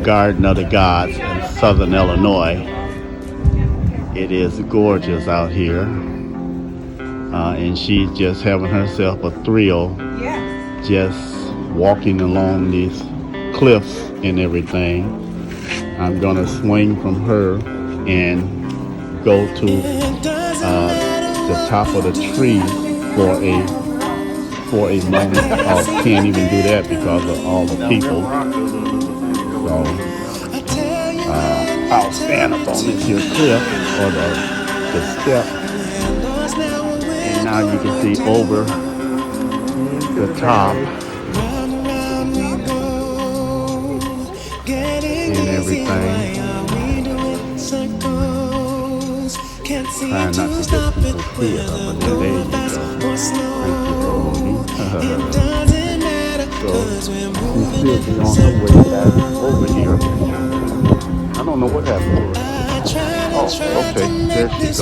Garden of the Gods in southern Illinois. It is gorgeous out here, and she's just having herself a thrill, just walking along these cliffs and everything. I'm gonna swing from her and go to the top of the tree for a moment. Oh, can't even do that because of all the people. So I'll stand up on this here cliff or the step, and now you can see over the top and everything. Trying not to get people killed, but there you go. Thank you for so she'll be on her way back over here. I don't know what happened to her. Oh, okay, there she goes.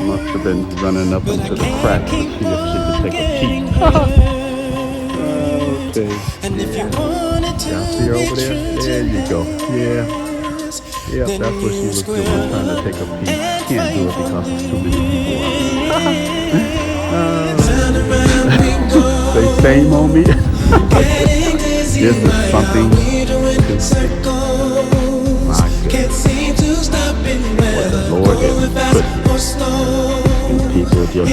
Must have been running up into the crack to see if she could take a peek. Okay. Y'all see her over there? There you go. Yeah. Yep, that's what she was doing, trying to take a peek. Can't do it because there's too many people out. They shame on me. This is something to see. My goodness. What the Lord has put here. And people just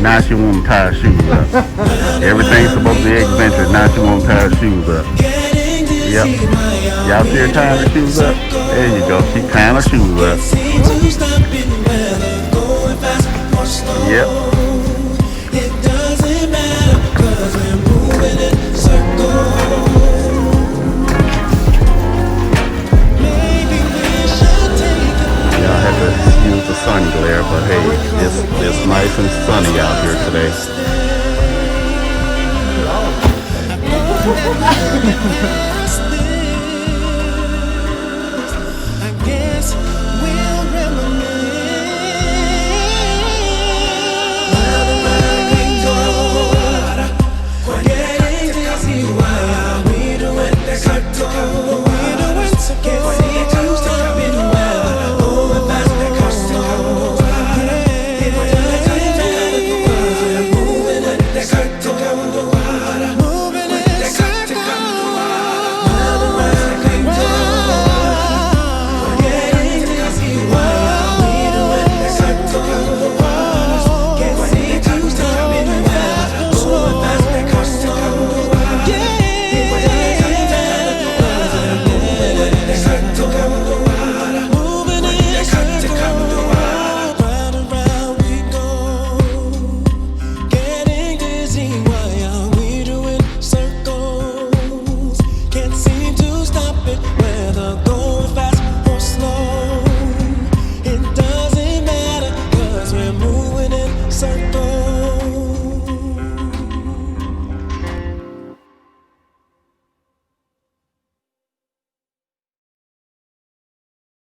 now she won't tie her shoes up. Everything's supposed to be eccentric. Now she won't tie her shoes up. Yep. Y'all see her tying her shoes up? There you go. She tying her shoes up. Yep. Y'all had to use the sun glare, but hey, it's nice and sunny out here today.